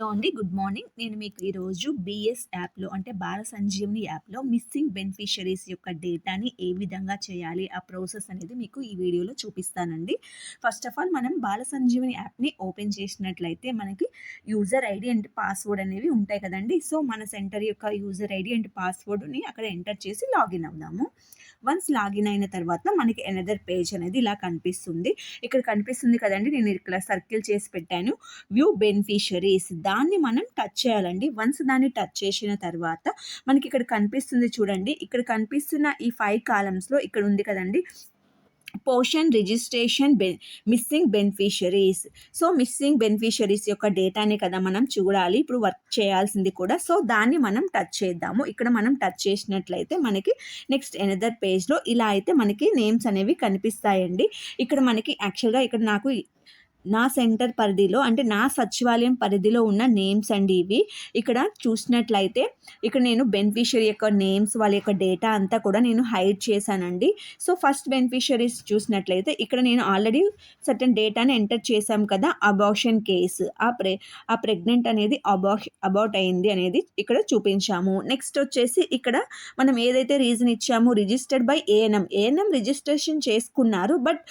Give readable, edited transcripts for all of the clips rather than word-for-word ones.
Hello అండి. Good morning. నేను మీకు ఈరోజు బీఎస్ యాప్‌లో అంటే బాల సంజీవని యాప్‌లో మిస్సింగ్ బెనిఫిషరీస్ యొక్క డేటాని ఏ విధంగా చేయాలి? ఆ ప్రాసెస్ అనేది మీకు ఈ వీడియోలో చూపిస్తానండి. ఫస్ట్ ఆఫ్ ఆల్ మనం బాల సంజీవని యాప్‌ని ఓపెన్ చేసినట్లయితే మనకి యూజర్ ఐడీ అండ్ పాస్వర్డ్ అనేవి ఉంటాయి కదండీ! సో, మన సెంటర్ యొక్క యూజర్ ఐడీ అండ్ పాస్వర్డ్‌ని అక్కడ ఎంటర్ చేసి లాగిన్ అవుదాము. వన్స్ లాగిన్ అయిన తర్వాత మనకి అనదర్ పేజ్ అనేది ఇలా కనిపిస్తుంది. ఇక్కడ కనిపిస్తుంది కదండీ! నేను ఇక్కడ సర్కిల్ చేసి పెట్టాను. వ్యూ బెనిఫిషరీస్ దాన్ని మనం టచ్ చేయాలండి. వన్స్ దాన్ని టచ్ చేసిన తర్వాత మనకి ఇక్కడ కనిపిస్తుంది చూడండి. ఇక్కడ కనిపిస్తున్న ఈ 5 కాలమ్స్‌లో ఇక్కడ ఉంది కదండీ! Portion registration missing beneficiaries. So, missing beneficiaries యొక్క డేటానే కదా మనం చూడాలి. ఇప్పుడు వర్క్ చేయాల్సింది కూడా. సో, దాన్ని మనం టచ్ చేద్దాము. ఇక్కడ మనం టచ్ చేసినట్లయితే మనకి నెక్స్ట్ అనదర్ పేజ్‌లో ఇలా అయితే మనకి నేమ్స్ అనేవి కనిపిస్తాయండి. ఇక్కడ మనకి యాక్చువల్‌గా ఇక్కడ నాకు నా సెంటర్ పరిధిలో అంటే నా సచివాలయం పరిధిలో ఉన్న నేమ్స్ అండి ఇవి. ఇక్కడ చూసినట్లయితే ఇక్కడ నేను బెనిఫిషియరీ యొక్క నేమ్స్ వాళ్ళ యొక్క డేటా అంతా కూడా నేను హైడ్ చేశానండి. సో, ఫస్ట్ బెనిఫిషరీస్ చూసినట్లయితే ఇక్కడ నేను ఆల్రెడీ సర్టెన్ డేటాని ఎంటర్ చేశాం కదా! అబార్షన్ కేసు ఆ ప్రెగ్నెంట్ అనేది అబార్ట్ అయింది అనేది ఇక్కడ చూపించాము. నెక్స్ట్ వచ్చేసి ఇక్కడ మనం ఏదైతే రీజన్ ఇచ్చామో రిజిస్టర్డ్ బై ఏఎన్ఎం రిజిస్ట్రేషన్ చేసుకున్నారు. బట్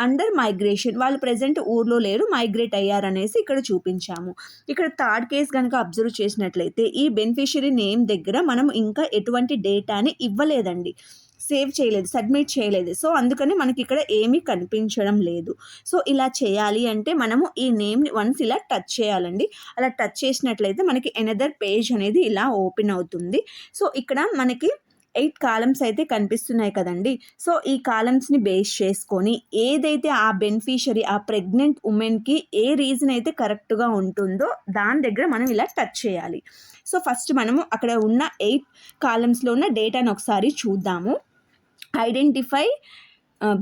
అండర్ మైగ్రేషన్ వాళ్ళు ప్రెజెంట్ ఊర్లో లేరు, మైగ్రేట్ అయ్యారనేసి ఇక్కడ చూపించాము. ఇక్కడ థర్డ్ కేస్ కనుక అబ్జర్వ్ చేసినట్లయితే ఈ బెనిఫిషియరీ నేమ్ దగ్గర మనం ఇంకా ఎటువంటి డేటాని ఇవ్వలేదండి, సేవ్ చేయలేదు, సబ్మిట్ చేయలేదు. సో, అందుకని మనకి ఇక్కడ ఏమీ కనిపించడం లేదు. సో, ఇలా చేయాలి అంటే మనము ఈ నేమ్ని వన్స్ ఇలా టచ్ చేయాలండి. అలా టచ్ చేసినట్లయితే మనకి అనదర్ పేజ్ అనేది ఇలా ఓపెన్ అవుతుంది. సో, ఇక్కడ మనకి 8 కాలమ్స్ అయితే కనిపిస్తున్నాయి కదండీ! సో, ఈ కాలమ్స్‌ని బేస్ చేసుకొని ఏదైతే ఆ బెనిఫిషియరీ ఆ ప్రెగ్నెంట్ వుమెన్‌కి ఏ రీజన్ అయితే కరెక్ట్‌గా ఉంటుందో దాని దగ్గర మనం ఇలా టచ్ చేయాలి. సో, ఫస్ట్ మనము అక్కడ ఉన్న 8 కాలమ్స్‌లో ఉన్న డేటాను ఒకసారి చూద్దాము. Identify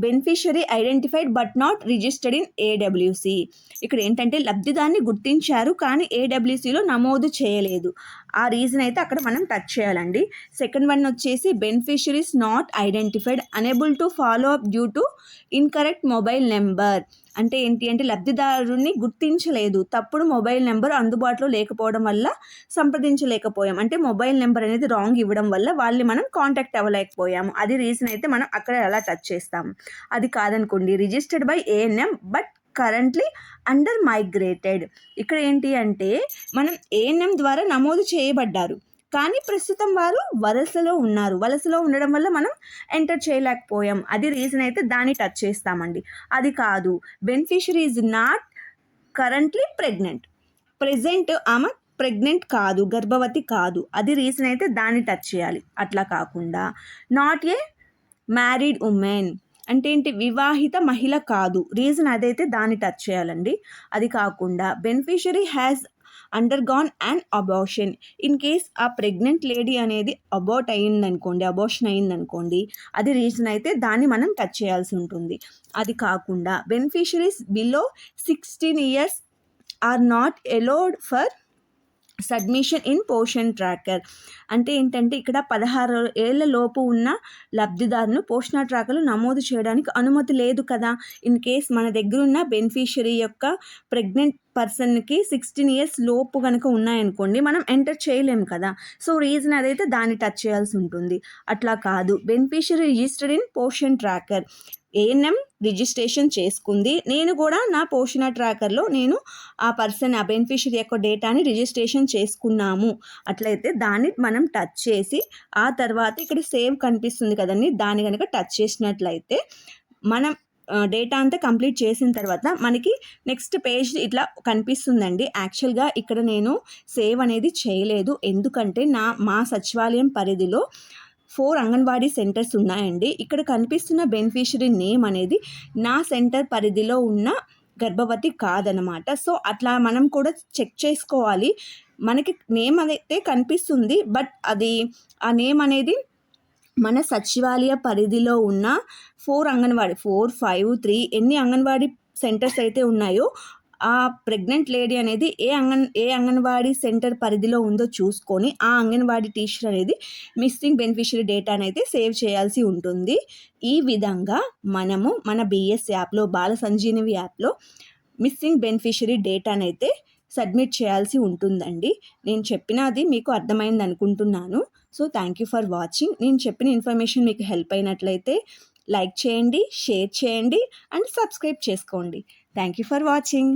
beneficiary identified but not registered in AWC. ఇక్కడ ఏంటంటే లబ్ధిదారుని గుర్తించారు కానీ ఏడబ్ల్యూసీలో నమోదు చేయలేదు. ఆ రీజన్ అయితే అక్కడ మనం టచ్ చేయాలండి. సెకండ్ వన్ వచ్చేసి beneficiaries not identified unable to follow up due to incorrect mobile number. అంటే ఏంటి అంటే లబ్ధిదారుని గుర్తించలేదు, తప్పుడు మొబైల్ నెంబర్ అందుబాటులో లేకపోవడం వల్ల సంప్రదించలేకపోయాం. అంటే మొబైల్ నెంబర్ అనేది రాంగ్ ఇవ్వడం వల్ల వాళ్ళని మనం కాంటాక్ట్ అవ్వలేకపోయాము. అది రీజన్ అయితే మనం అక్కడ ఎలా టచ్ చేస్తాము. అది కాదనుకోండి registered by ANM but currently under migrated. ఇక్కడ ఏంటి అంటే మనం ఏఎన్ఎం ద్వారా నమోదు చేయబడ్డారు కానీ ప్రస్తుతం వారు వలసలో ఉన్నారు. వలసలో ఉండడం వల్ల మనం ఎంటర్ చేయలేకపోయాం. అది రీజన్ అయితే దాన్ని టచ్ చేస్తామండి. అది కాదు, beneficiary is not currently pregnant. Present ఆమె ప్రెగ్నెంట్ కాదు, గర్భవతి కాదు. అది రీజన్ అయితే దాన్ని టచ్ చేయాలి. అట్లా కాకుండా నాట్ ఏ మ్యారీడ్ ఉమెన్ అంటే ఏంటి, వివాహిత మహిళ కాదు, రీజన్ అదైతే దాన్ని టచ్ చేయాలండి. అది కాకుండా beneficiary has undergone and abortion. In case ఆ ప్రెగ్నెంట్ లేడీ అనేది అబార్షన్ అయిందనుకోండి, అది రీజన్ అయితే దాన్ని మనం టచ్ చేయాల్సి ఉంటుంది. అది కాకుండా beneficiaries below 16 years are not allowed for submission in Poshan tracker. అంటే ఏంటంటే ఇక్కడ 16 ఏళ్ల లోపు ఉన్న లబ్ధిదారును పోషణ ట్రాకర్లో నమోదు చేయడానికి అనుమతి లేదు కదా. ఇన్ కేస్ మన దగ్గర ఉన్న బెనిఫిషరీ యొక్క ప్రెగ్నెంట్ పర్సన్కి 16 years లోపు కనుక ఉన్నాయనుకోండి, మనం ఎంటర్ చేయలేము కదా. సో, రీజన్ అదైతే దాన్ని టచ్ చేయాల్సి ఉంటుంది. అట్లా కాదు, beneficiary registered in Poshan tracker, ANM registration చేసుకుంది, నేను కూడా నా పోషణ ట్రాకర్లో నేను ఆ బెనిఫిషరీ యొక్క డేటాని రిజిస్ట్రేషన్ చేసుకున్నాము. అట్లయితే దాన్ని మనం టచ్ చేసి ఆ తర్వాత ఇక్కడ సేవ్ కనిపిస్తుంది కదండి, దాన్ని కనుక టచ్ చేసినట్లయితే మనం డేటా అంతా కంప్లీట్ చేసిన తర్వాత మనకి నెక్స్ట్ పేజ్ ఇట్లా కనిపిస్తుందండి. యాక్చువల్గా ఇక్కడ నేను సేవ్ అనేది చేయలేదు, ఎందుకంటే మా సచివాలయం పరిధిలో 4 అంగన్వాడీ సెంటర్స్ ఉన్నాయండి. ఇక్కడ కనిపిస్తున్న బెనిఫిషరీ నేమ్ అనేది నా సెంటర్ పరిధిలో ఉన్న గర్భవతి కాదనమాట. సో, అట్లా మనం కూడా చెక్ చేసుకోవాలి. మనకి నేమ్ అయితే కనిపిస్తుంది, బట్ అది ఆ నేమ్ అనేది మన సచివాలయ పరిధిలో ఉన్న 4, 5, 3 ఎన్ని అంగన్వాడీ సెంటర్స్ అయితే ఉన్నాయో ఆ ప్రెగ్నెంట్ లేడీ అనేది ఏ అంగన్వాడీ సెంటర్ పరిధిలో ఉందో చూసుకొని ఆ అంగన్వాడీ టీచర్ అనేది మిస్సింగ్ బెనిఫిషరీ డేటాని అయితే సేవ్ చేయాల్సి ఉంటుంది. ఈ విధంగా మనము మన బిఎస్ యాప్లో బాల సంజీవని యాప్లో మిస్సింగ్ బెనిఫిషరీ డేటాని అయితే సబ్మిట్ చేయాల్సి ఉంటుందండి. నేను చెప్పినది మీకు అర్థమైంది అనుకుంటున్నాను. So thank you for watching. నేను చెప్పిన ఇన్ఫర్మేషన్ మీకు హెల్ప్ అయినట్లయితే లైక్ చేయండి, షేర్ చేయండి అండ్ సబ్స్క్రైబ్ చేసుకోండి. Thank you for watching.